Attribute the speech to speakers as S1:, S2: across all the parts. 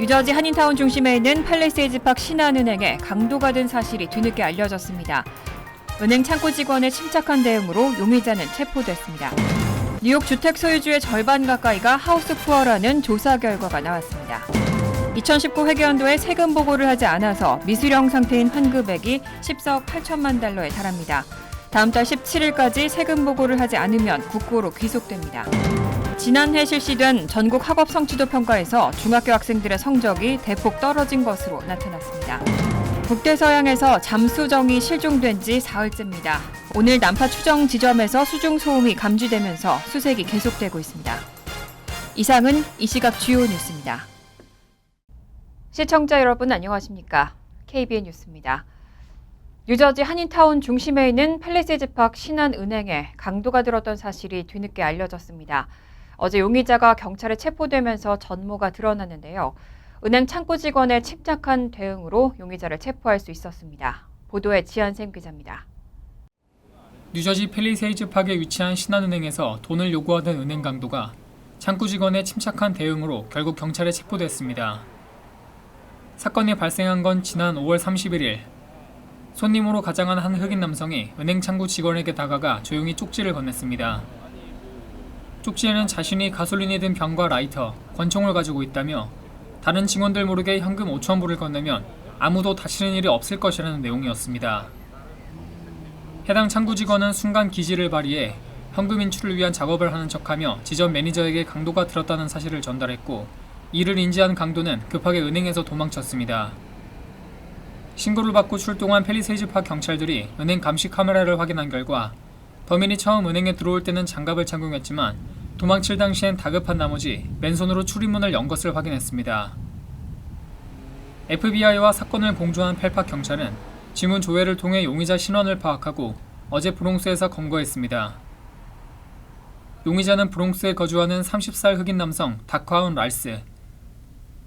S1: 뉴저지 한인타운 중심에 있는 팰리세이즈팍 신한은행에 강도가 든 사실이 뒤늦게 알려졌습니다. 은행 창구 직원의 침착한 대응으로 용의자는 체포됐습니다. 뉴욕 주택 소유주의 절반 가까이가 하우스푸어라는 조사 결과가 나왔습니다. 2019 회계연도에 세금 보고를 하지 않아서 미수령 상태인 환급액이 14억 8천만 달러에 달합니다. 다음 달 17일까지 세금 보고를 하지 않으면 국고로 귀속됩니다. 지난해 실시된 전국 학업 성취도 평가에서 중학교 학생들의 성적이 대폭 떨어진 것으로 나타났습니다. 북대서양에서 잠수정이 실종된 지 사흘째입니다. 오늘 난파 추정 지점에서 수중 소음이 감지되면서 수색이 계속되고 있습니다. 이상은 이 시각 주요 뉴스입니다. 시청자 여러분 안녕하십니까? KBN 뉴스입니다. 뉴저지 한인타운 중심에 있는 팰리세이즈팍 신한은행에 강도가 들었던 사실이 뒤늦게 알려졌습니다. 어제 용의자가 경찰에 체포되면서 전모가 드러났는데요. 은행 창구 직원의 침착한 대응으로 용의자를 체포할 수 있었습니다. 보도에 지한샘 기자입니다.
S2: 뉴저지 팰리세이즈팍에 위치한 신한은행에서 돈을 요구하던 은행 강도가 창구 직원의 침착한 대응으로 결국 경찰에 체포됐습니다. 사건이 발생한 건 지난 5월 31일. 손님으로 가장한 한 흑인 남성이 은행 창구 직원에게 다가가 조용히 쪽지를 건넸습니다. 쪽지에는 자신이 가솔린이 든 병과 라이터, 권총을 가지고 있다며 다른 직원들 모르게 현금 5천 불을 건네면 아무도 다치는 일이 없을 것이라는 내용이었습니다. 해당 창구 직원은 순간 기지를 발휘해 현금 인출을 위한 작업을 하는 척하며 지점 매니저에게 강도가 들었다는 사실을 전달했고 이를 인지한 강도는 급하게 은행에서 도망쳤습니다. 신고를 받고 출동한 팰리세이즈팍 경찰들이 은행 감시 카메라를 확인한 결과 범인이 처음 은행에 들어올 때는 장갑을 착용했지만 도망칠 당시엔 다급한 나머지 맨손으로 출입문을 연 것을 확인했습니다. FBI와 사건을 공조한 팰팍 경찰은 지문 조회를 통해 용의자 신원을 파악하고 어제 브롱스에서 검거했습니다. 용의자는 브롱스에 거주하는 30살 흑인 남성 다카운 랄스.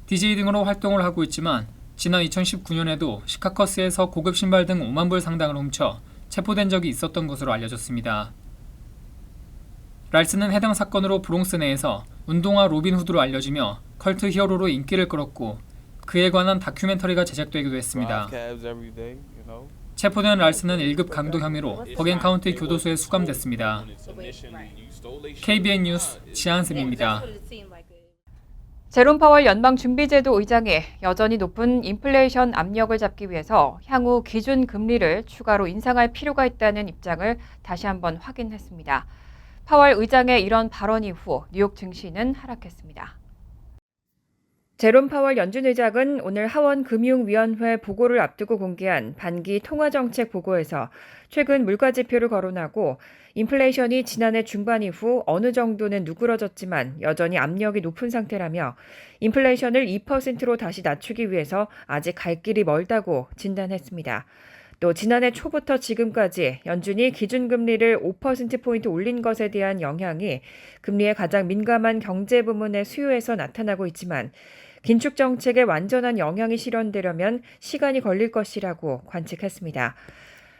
S2: DJ 등으로 활동을 하고 있지만 지난 2019년에도 시카커스에서 고급 신발 등 5만 불 상당을 훔쳐 체포된 적이 있었던 것으로 알려졌습니다. 랄스는 해당 사건으로 브롱스 내에서 운동화 로빈 후드로 알려지며 컬트 히어로로 인기를 끌었고 그에 관한 다큐멘터리가 제작되기도 했습니다. 체포된 랄스는 1급 강도 혐의로 버겐 카운티 교도소에 수감됐습니다. KBN 뉴스 지한샘입니다.
S1: 제롬 파월 연방준비제도 의장이 여전히 높은 인플레이션 압력을 잡기 위해서 향후 기준 금리를 추가로 인상할 필요가 있다는 입장을 다시 한번 확인했습니다. 파월 의장의 이런 발언 이후 뉴욕 증시는 하락했습니다. 제롬 파월 연준 의장은 오늘 하원 금융위원회 보고를 앞두고 공개한 반기 통화정책 보고에서 최근 물가지표를 거론하고 인플레이션이 지난해 중반 이후 어느 정도는 누그러졌지만 여전히 압력이 높은 상태라며 인플레이션을 2%로 다시 낮추기 위해서 아직 갈 길이 멀다고 진단했습니다. 또 지난해 초부터 지금까지 연준이 기준금리를 5%포인트 올린 것에 대한 영향이 금리에 가장 민감한 경제 부문의 수요에서 나타나고 있지만 긴축 정책에 완전한 영향이 실현되려면 시간이 걸릴 것이라고 관측했습니다.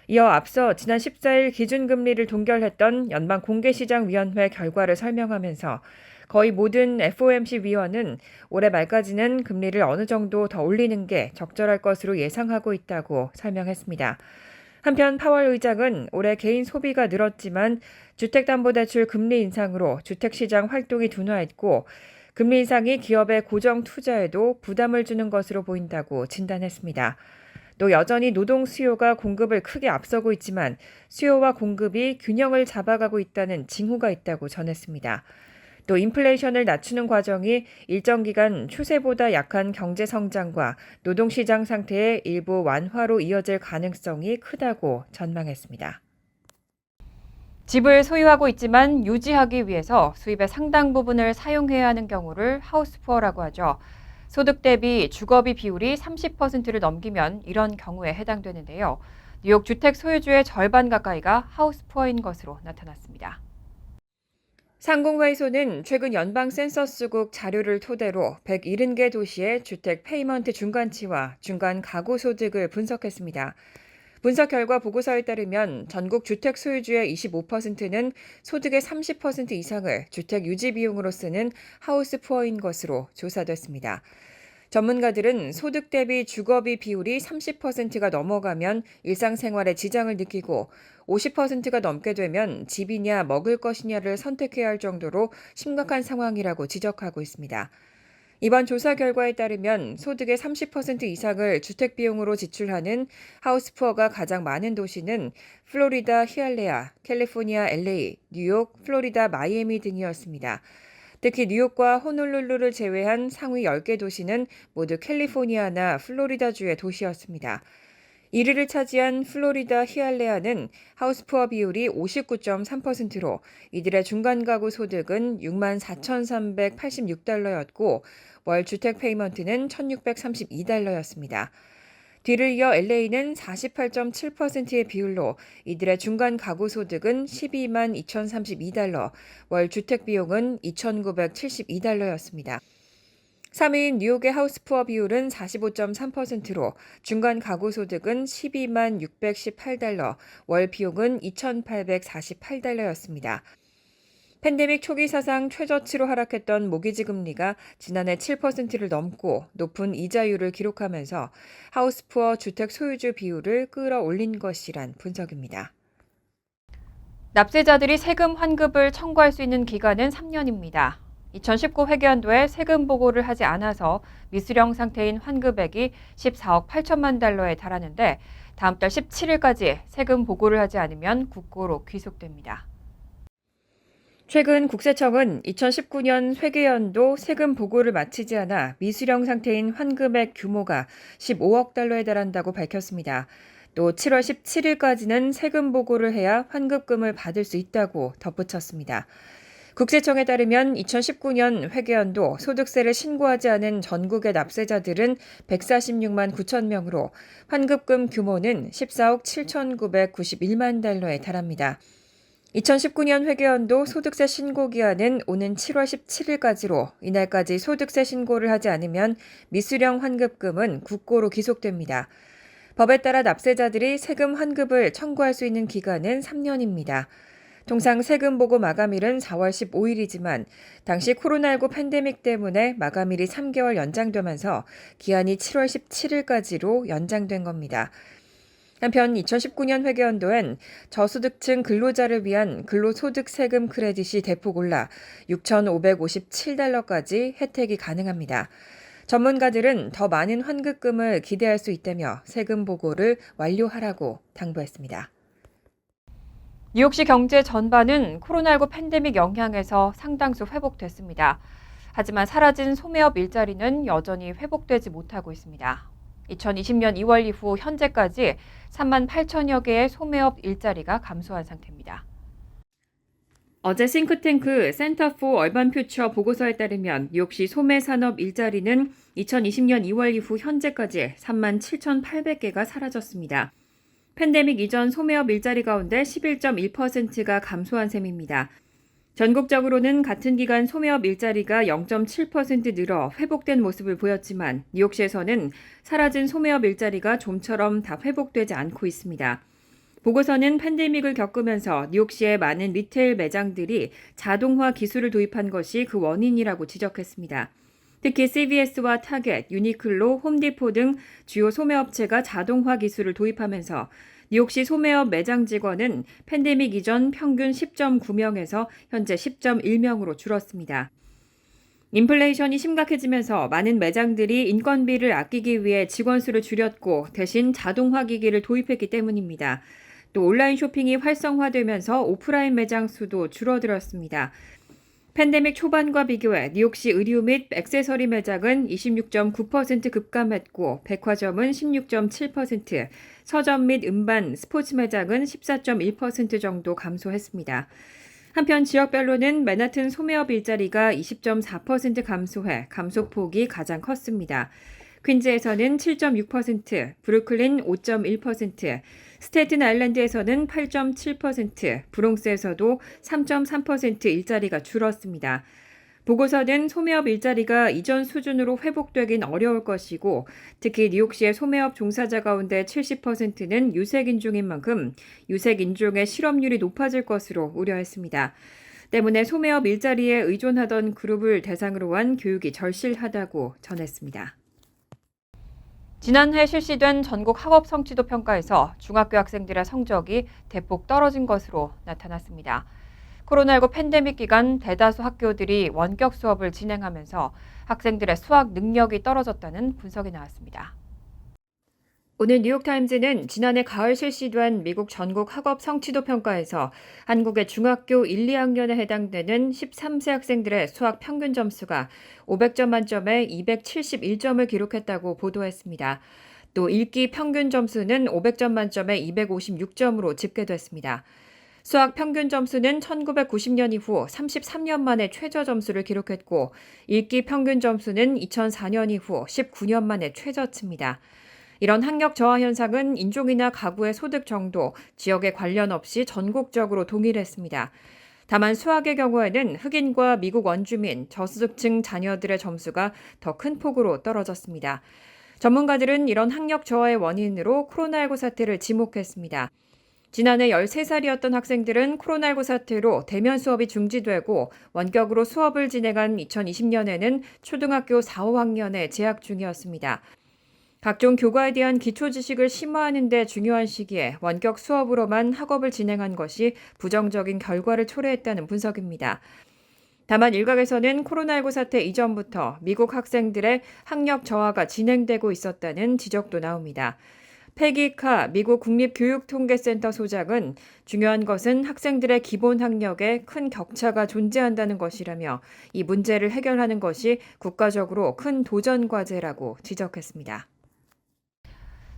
S1: 이어 앞서 지난 14일 기준금리를 동결했던 연방공개시장위원회 결과를 설명하면서 거의 모든 FOMC 위원은 올해 말까지는 금리를 어느 정도 더 올리는 게 적절할 것으로 예상하고 있다고 설명했습니다. 한편 파월 의장은 올해 개인 소비가 늘었지만 주택담보대출 금리 인상으로 주택시장 활동이 둔화했고 금리 인상이 기업의 고정 투자에도 부담을 주는 것으로 보인다고 진단했습니다. 또 여전히 노동 수요가 공급을 크게 앞서고 있지만 수요와 공급이 균형을 잡아가고 있다는 징후가 있다고 전했습니다. 또 인플레이션을 낮추는 과정이 일정 기간 추세보다 약한 경제 성장과 노동시장 상태의 일부 완화로 이어질 가능성이 크다고 전망했습니다. 집을 소유하고 있지만 유지하기 위해서 수입의 상당 부분을 사용해야 하는 경우를 하우스푸어라고 하죠. 소득 대비 주거비 비율이 30%를 넘기면 이런 경우에 해당되는데요. 뉴욕 주택 소유주의 절반 가까이가 하우스푸어인 것으로 나타났습니다. 상공회의소는 최근 연방 센서스국 자료를 토대로 170개 도시의 주택 페이먼트 중간치와 중간 가구 소득을 분석했습니다. 분석 결과 보고서에 따르면 전국 주택 소유주의 25%는 소득의 30% 이상을 주택 유지 비용으로 쓰는 하우스 푸어인 것으로 조사됐습니다. 전문가들은 소득 대비 주거비 비율이 30%가 넘어가면 일상생활에 지장을 느끼고 50%가 넘게 되면 집이냐 먹을 것이냐를 선택해야 할 정도로 심각한 상황이라고 지적하고 있습니다. 이번 조사 결과에 따르면 소득의 30% 이상을 주택 비용으로 지출하는 하우스푸어가 가장 많은 도시는 플로리다 히알레아, 캘리포니아 LA, 뉴욕, 플로리다 마이애미 등이었습니다. 특히 뉴욕과 호놀룰루를 제외한 상위 10개 도시는 모두 캘리포니아나 플로리다주의 도시였습니다. 1위를 차지한 플로리다 히알레아는 하우스푸어 비율이 59.3%로 이들의 중간 가구 소득은 64,386달러였고 월 주택 페이먼트는 1,632달러였습니다. 뒤를 이어 LA는 48.7%의 비율로 이들의 중간 가구 소득은 12만 2,032달러, 월 주택 비용은 2,972달러였습니다. 3위인 뉴욕의 하우스푸어 비율은 45.3%로 중간 가구 소득은 12만 618달러, 월 비용은 2,848달러였습니다. 팬데믹 초기 사상 최저치로 하락했던 모기지 금리가 지난해 7%를 넘고 높은 이자율을 기록하면서 하우스푸어 주택 소유주 비율을 끌어올린 것이란 분석입니다. 납세자들이 세금 환급을 청구할 수 있는 기간은 3년입니다. 2019 회계연도에 세금 보고를 하지 않아서 미수령 상태인 환급액이 14억 8천만 달러에 달하는데 다음 달 17일까지 세금 보고를 하지 않으면 국고로 귀속됩니다. 최근 국세청은 2019년 회계연도 세금 보고를 마치지 않아 미수령 상태인 환급액 규모가 15억 달러에 달한다고 밝혔습니다. 또 7월 17일까지는 세금 보고를 해야 환급금을 받을 수 있다고 덧붙였습니다. 국세청에 따르면 2019년 회계연도 소득세를 신고하지 않은 전국의 납세자들은 146만 9천 명으로 환급금 규모는 14억 7,991만 달러에 달합니다. 2019년 회계연도 소득세 신고 기한은 오는 7월 17일까지로 이날까지 소득세 신고를 하지 않으면 미수령 환급금은 국고로 귀속됩니다. 법에 따라 납세자들이 세금 환급을 청구할 수 있는 기간은 3년입니다. 통상 세금 보고 마감일은 4월 15일이지만 당시 코로나19 팬데믹 때문에 마감일이 3개월 연장되면서 기한이 7월 17일까지로 연장된 겁니다. 한편 2019년 회계연도엔 저소득층 근로자를 위한 근로소득세금 크레딧이 대폭 올라 6,557달러까지 혜택이 가능합니다. 전문가들은 더 많은 환급금을 기대할 수 있다며 세금 보고를 완료하라고 당부했습니다. 뉴욕시 경제 전반은 코로나19 팬데믹 영향에서 상당수 회복됐습니다. 하지만 사라진 소매업 일자리는 여전히 회복되지 못하고 있습니다. 2020년 2월 이후 현재까지 3만 8천여 개의 소매업 일자리가 감소한 상태입니다. 어제 싱크탱크 센터 포 얼반 퓨처 보고서에 따르면 뉴욕시 소매 산업 일자리는 2020년 2월 이후 현재까지 3만 7,800개가 사라졌습니다. 팬데믹 이전 소매업 일자리 가운데 11.1%가 감소한 셈입니다. 전국적으로는 같은 기간 소매업 일자리가 0.7% 늘어 회복된 모습을 보였지만 뉴욕시에서는 사라진 소매업 일자리가 좀처럼 다 회복되지 않고 있습니다. 보고서는 팬데믹을 겪으면서 뉴욕시의 많은 리테일 매장들이 자동화 기술을 도입한 것이 그 원인이라고 지적했습니다. 특히 CVS와 타겟, 유니클로, 홈디포 등 주요 소매업체가 자동화 기술을 도입하면서 뉴욕시 소매업 매장 직원은 팬데믹 이전 평균 10.9명에서 현재 10.1명으로 줄었습니다. 인플레이션이 심각해지면서 많은 매장들이 인건비를 아끼기 위해 직원 수를 줄였고 대신 자동화 기기를 도입했기 때문입니다. 또 온라인 쇼핑이 활성화되면서 오프라인 매장 수도 줄어들었습니다. 팬데믹 초반과 비교해 뉴욕시 의류 및 액세서리 매장은 26.9% 급감했고 백화점은 16.7%, 서점 및 음반, 스포츠 매장은 14.1% 정도 감소했습니다. 한편 지역별로는 맨하튼 소매업 일자리가 20.4% 감소해 감소폭이 가장 컸습니다. 퀸즈에서는 7.6%, 브루클린 5.1%, 스테튼 아일랜드에서는 8.7%, 브롱스에서도 3.3% 일자리가 줄었습니다. 보고서는 소매업 일자리가 이전 수준으로 회복되긴 어려울 것이고 특히 뉴욕시의 소매업 종사자 가운데 70%는 유색인종인 만큼 유색인종의 실업률이 높아질 것으로 우려했습니다. 때문에 소매업 일자리에 의존하던 그룹을 대상으로 한 교육이 절실하다고 전했습니다. 지난해 실시된 전국 학업 성취도 평가에서 중학교 학생들의 성적이 대폭 떨어진 것으로 나타났습니다. 코로나19 팬데믹 기간 대다수 학교들이 원격 수업을 진행하면서 학생들의 수학 능력이 떨어졌다는 분석이 나왔습니다. 오늘 뉴욕타임즈는 지난해 가을 실시된 미국 전국 학업 성취도 평가에서 한국의 중학교 1, 2학년에 해당되는 13세 학생들의 수학 평균 점수가 500점 만점에 271점을 기록했다고 보도했습니다. 또 읽기 평균 점수는 500점 만점에 256점으로 집계됐습니다. 수학 평균 점수는 1990년 이후 33년 만에 최저 점수를 기록했고 읽기 평균 점수는 2004년 이후 19년 만에 최저치입니다. 이런 학력 저하 현상은 인종이나 가구의 소득 정도, 지역에 관련 없이 전국적으로 동일했습니다. 다만 수학의 경우에는 흑인과 미국 원주민, 저소득층 자녀들의 점수가 더 큰 폭으로 떨어졌습니다. 전문가들은 이런 학력 저하의 원인으로 코로나19 사태를 지목했습니다. 지난해 13살이었던 학생들은 코로나19 사태로 대면 수업이 중지되고 원격으로 수업을 진행한 2020년에는 초등학교 4, 5학년에 재학 중이었습니다. 각종 교과에 대한 기초 지식을 심화하는 데 중요한 시기에 원격 수업으로만 학업을 진행한 것이 부정적인 결과를 초래했다는 분석입니다. 다만 일각에서는 코로나19 사태 이전부터 미국 학생들의 학력 저하가 진행되고 있었다는 지적도 나옵니다. 패기 카 미국 국립교육통계센터 소장은 중요한 것은 학생들의 기본 학력에 큰 격차가 존재한다는 것이라며 이 문제를 해결하는 것이 국가적으로 큰 도전 과제라고 지적했습니다.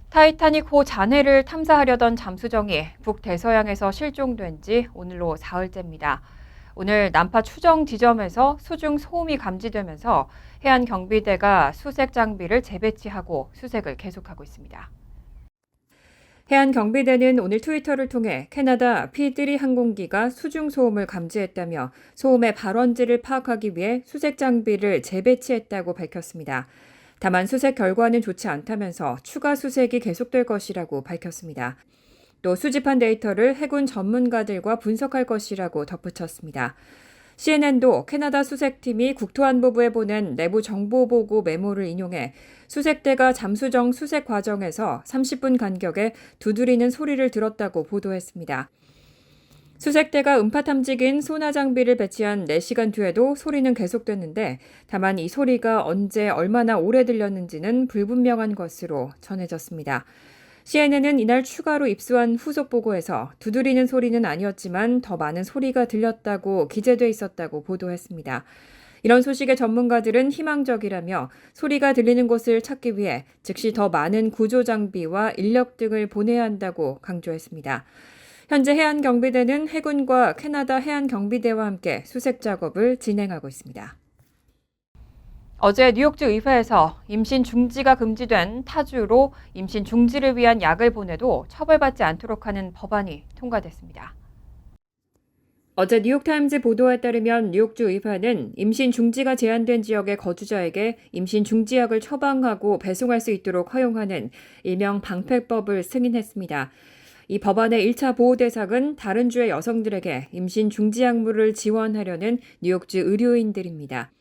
S1: 타이타닉호 잔해를 탐사하려던 잠수정이 북대서양에서 실종된 지 오늘로 사흘째입니다. 오늘 난파 추정 지점에서 수중 소음이 감지되면서 해안경비대가 수색 장비를 재배치하고 수색을 계속하고 있습니다. 해안경비대는 오늘 트위터를 통해 캐나다 P3 항공기가 수중 소음을 감지했다며 소음의 발원지를 파악하기 위해 수색 장비를 재배치했다고 밝혔습니다. 다만 수색 결과는 좋지 않다면서 추가 수색이 계속될 것이라고 밝혔습니다. 또 수집한 데이터를 해군 전문가들과 분석할 것이라고 덧붙였습니다. CNN도 캐나다 수색팀이 국토안보부에 보낸 내부 정보보고 메모를 인용해 수색대가 잠수정 수색 과정에서 30분 간격에 두드리는 소리를 들었다고 보도했습니다. 수색대가 음파 탐지기인 소나 장비를 배치한 4시간 뒤에도 소리는 계속됐는데 다만 이 소리가 언제 얼마나 오래 들렸는지는 불분명한 것으로 전해졌습니다. CNN은 이날 추가로 입수한 후속 보고에서 두드리는 소리는 아니었지만 더 많은 소리가 들렸다고 기재돼 있었다고 보도했습니다. 이런 소식에 전문가들은 희망적이라며 소리가 들리는 곳을 찾기 위해 즉시 더 많은 구조 장비와 인력 등을 보내야 한다고 강조했습니다. 현재 해안경비대는 해군과 캐나다 해안경비대와 함께 수색 작업을 진행하고 있습니다. 어제 뉴욕주 의회에서 임신 중지가 금지된 타주로 임신 중지를 위한 약을 보내도 처벌받지 않도록 하는 법안이 통과됐습니다. 어제 뉴욕타임즈 보도에 따르면 뉴욕주 의회는 임신 중지가 제한된 지역의 거주자에게 임신 중지약을 처방하고 배송할 수 있도록 허용하는 일명 방패법을 승인했습니다. 이 법안의 1차 보호 대상은 다른 주의 여성들에게 임신 중지 약물을 지원하려는 뉴욕주 의료인들입니다.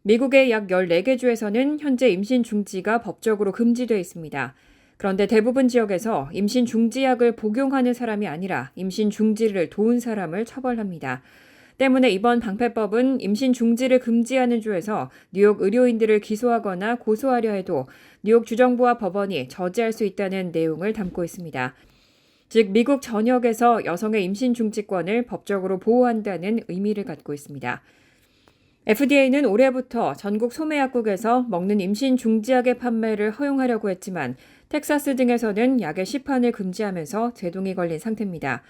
S1: 미국의 약 14개 주에서는 현재 임신 중지가 법적으로 금지되어 있습니다. 그런데 대부분 지역에서 임신 중지약을 복용하는 사람이 아니라 임신 중지를 도운 사람을 처벌합니다. 때문에 이번 방패법은 임신 중지를 금지하는 주에서 뉴욕 의료인들을 기소하거나 고소하려 해도 뉴욕 주정부와 법원이 저지할 수 있다는 내용을 담고 있습니다. 즉 미국 전역에서 여성의 임신 중지권을 법적으로 보호한다는 의미를 갖고 있습니다. FDA는 올해부터 전국 소매약국에서 먹는 임신 중지약의 판매를 허용하려고 했지만 텍사스 등에서는 약의 시판을 금지하면서 제동이 걸린 상태입니다.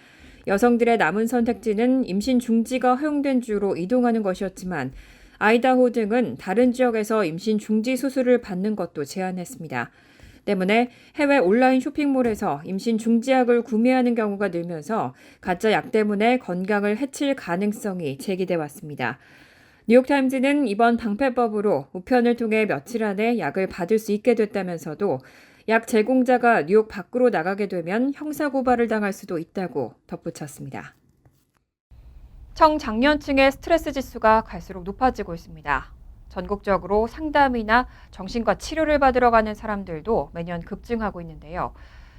S1: 여성들의 남은 선택지는 임신 중지가 허용된 주로 이동하는 것이었지만 아이다호 등은 다른 지역에서 임신 중지 수술을 받는 것도 제한했습니다. 때문에 해외 온라인 쇼핑몰에서 임신 중지약을 구매하는 경우가 늘면서 가짜 약 때문에 건강을 해칠 가능성이 제기돼 왔습니다. 뉴욕타임즈는 이번 방패법으로 우편을 통해 며칠 안에 약을 받을 수 있게 됐다면서도 약 제공자가 뉴욕 밖으로 나가게 되면 형사고발을 당할 수도 있다고 덧붙였습니다. 청장년층의 스트레스 지수가 갈수록 높아지고 있습니다. 전국적으로 상담이나 정신과 치료를 받으러 가는 사람들도 매년 급증하고 있는데요.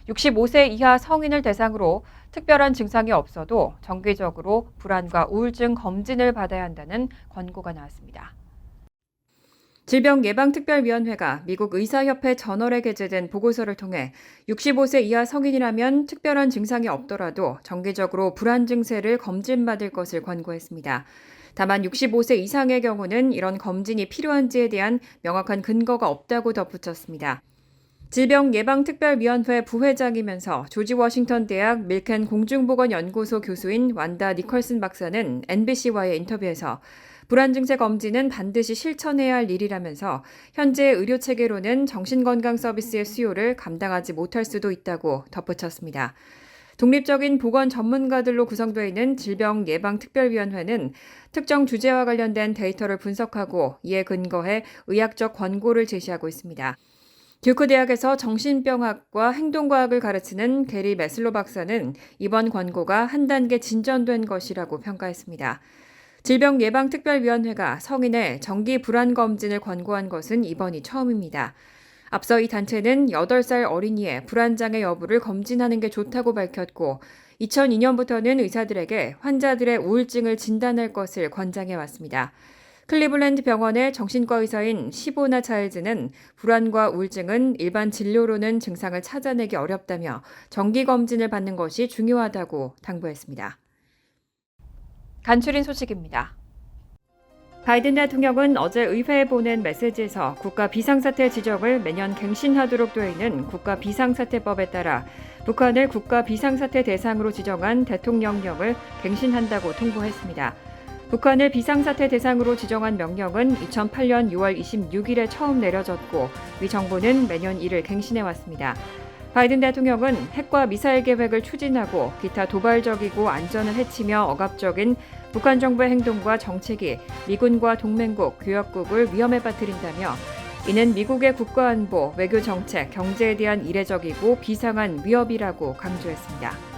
S1: 65세 이하 성인을 대상으로 특별한 증상이 없어도 정기적으로 불안과 우울증 검진을 받아야 한다는 권고가 나왔습니다. 질병예방특별위원회가 미국 의사협회 저널에 게재된 보고서를 통해 65세 이하 성인이라면 특별한 증상이 없더라도 정기적으로 불안 증세를 검진받을 것을 권고했습니다. 다만 65세 이상의 경우는 이런 검진이 필요한지에 대한 명확한 근거가 없다고 덧붙였습니다. 질병예방특별위원회 부회장이면서 조지 워싱턴 대학 밀켄 공중보건연구소 교수인 완다 니컬슨 박사는 NBC와의 인터뷰에서 불안 증세 검진은 반드시 실천해야 할 일이라면서 현재 의료 체계로는 정신건강 서비스의 수요를 감당하지 못할 수도 있다고 덧붙였습니다. 독립적인 보건 전문가들로 구성되어 있는 질병예방특별위원회는 특정 주제와 관련된 데이터를 분석하고 이에 근거해 의학적 권고를 제시하고 있습니다. 듀크 대학에서 정신병학과 행동과학을 가르치는 게리 메슬로 박사는 이번 권고가 한 단계 진전된 것이라고 평가했습니다. 질병예방특별위원회가 성인의 정기 불안 검진을 권고한 것은 이번이 처음입니다. 앞서 이 단체는 8살 어린이의 불안장애 여부를 검진하는 게 좋다고 밝혔고 2002년부터는 의사들에게 환자들의 우울증을 진단할 것을 권장해 왔습니다. 클리블랜드 병원의 정신과 의사인 시보나 차일즈는 불안과 우울증은 일반 진료로는 증상을 찾아내기 어렵다며 정기 검진을 받는 것이 중요하다고 당부했습니다. 간추린 소식입니다. 바이든 대통령은 어제 의회에 보낸 메시지에서 국가 비상사태 지정을 매년 갱신하도록 되어 있는 국가 비상사태법에 따라 북한을 국가 비상사태 대상으로 지정한 대통령령을 갱신한다고 통보했습니다. 북한을 비상사태 대상으로 지정한 명령은 2008년 6월 26일에 처음 내려졌고 미 정부는 매년 이를 갱신해왔습니다. 바이든 대통령은 핵과 미사일 계획을 추진하고 기타 도발적이고 안전을 해치며 억압적인 북한 정부의 행동과 정책이 미군과 동맹국, 교역국을 위험에 빠뜨린다며 이는 미국의 국가안보, 외교정책, 경제에 대한 이례적이고 비상한 위협이라고 강조했습니다.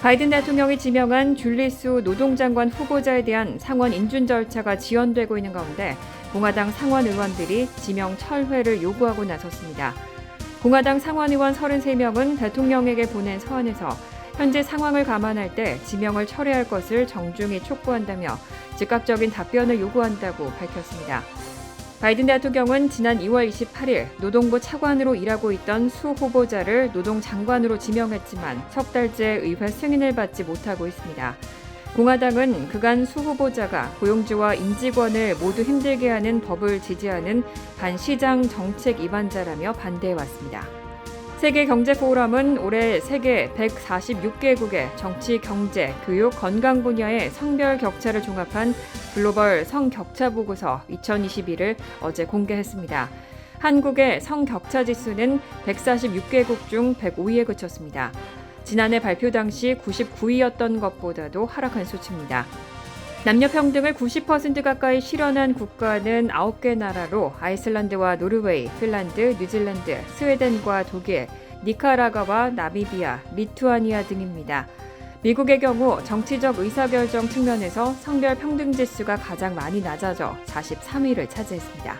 S1: 바이든 대통령이 지명한 줄리수 노동장관 후보자에 대한 상원 인준 절차가 지연되고 있는 가운데 공화당 상원 의원들이 지명 철회를 요구하고 나섰습니다. 공화당 상원 의원 33명은 대통령에게 보낸 서한에서 현재 상황을 감안할 때 지명을 철회할 것을 정중히 촉구한다며 즉각적인 답변을 요구한다고 밝혔습니다. 바이든 대통령은 지난 2월 28일 노동부 차관으로 일하고 있던 수 후보자를 노동장관으로 지명했지만 석 달째 의회 승인을 받지 못하고 있습니다. 공화당은 그간 수 후보자가 고용주와 임직원을 모두 힘들게 하는 법을 지지하는 반시장 정책 위반자라며 반대해왔습니다. 세계경제포럼은 올해 세계 146개국의 정치, 경제, 교육, 건강 분야의 성별 격차를 종합한 글로벌 성격차 보고서 2021을 어제 공개했습니다. 한국의 성격차 지수는 146개국 중 105위에 그쳤습니다. 지난해 발표 당시 99위였던 것보다도 하락한 수치입니다. 남녀 평등을 90% 가까이 실현한 국가는 9개 나라로 아이슬란드와 노르웨이, 핀란드, 뉴질랜드, 스웨덴과 독일, 니카라과와 나미비아, 리투아니아 등입니다. 미국의 경우 정치적 의사결정 측면에서 성별 평등 지수가 가장 많이 낮아져 43위를 차지했습니다.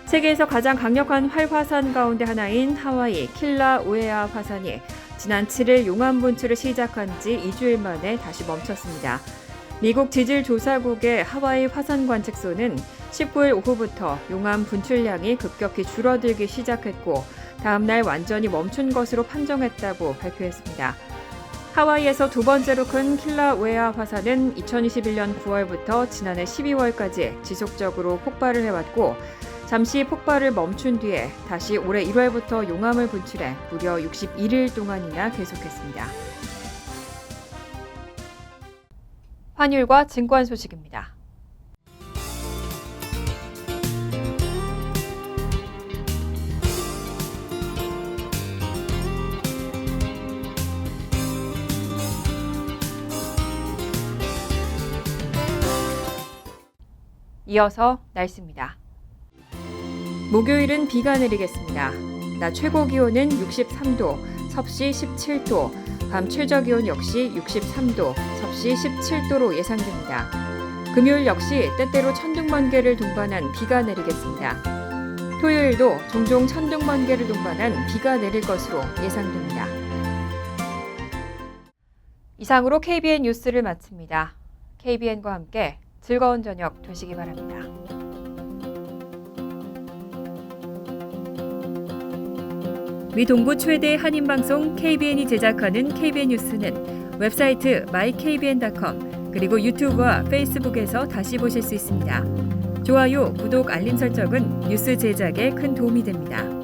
S1: 세계에서 가장 강력한 활화산 가운데 하나인 하와이 킬라우에아 화산이 지난 7일 용암 분출을 시작한 지 2주일 만에 다시 멈췄습니다. 미국 지질조사국의 하와이 화산 관측소는 19일 오후부터 용암 분출량이 급격히 줄어들기 시작했고 다음 날 완전히 멈춘 것으로 판정했다고 발표했습니다. 하와이에서 두 번째로 큰 킬라우에아 화산은 2021년 9월부터 지난해 12월까지 지속적으로 폭발을 해왔고 잠시 폭발을 멈춘 뒤에 다시 올해 1월부터 용암을 분출해 무려 61일 동안이나 계속했습니다. 환율과 증권 소식입니다. 이어서 날씨입니다. 목요일은 비가 내리겠습니다. 낮 최고 기온은 63도, 섭씨 17도, 밤 최저 기온 역시 63도, 섭씨 17도로 예상됩니다. 금요일 역시 때때로 천둥번개를 동반한 비가 내리겠습니다. 토요일도 종종 천둥번개를 동반한 비가 내릴 것으로 예상됩니다. 이상으로 KBN 뉴스를 마칩니다. KBN과 함께 즐거운 저녁 되시기 바랍니다. 미 동부 최대 한인방송 KBN이 제작하는 KBN 뉴스는 웹사이트 mykbn.com 그리고 유튜브와 페이스북에서 다시 보실 수 있습니다. 좋아요, 구독, 알림 설정은 뉴스 제작에 큰 도움이 됩니다.